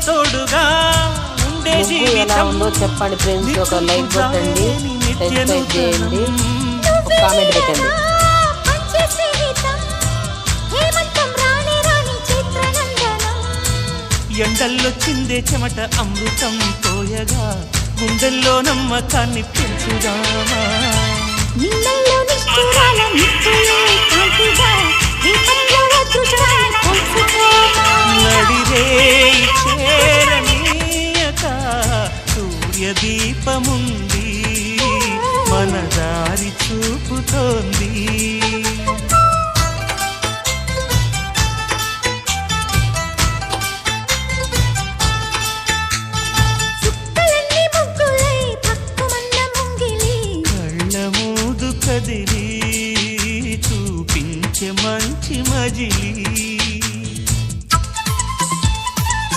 తోడుగా ఉండే ఎలా ఉందో చెప్పండి ఫ్రెండ్స్. ఒక లైక్ కొట్టండి, సబ్స్క్రైబ్ చేయండి, ఒక కామెంట్ పెట్టండి. ఎండల్లో చిందే చెమట అమృతం పోయగా గుండెల్లో నమ్మకాన్ని పెంచుదామా. నడిరే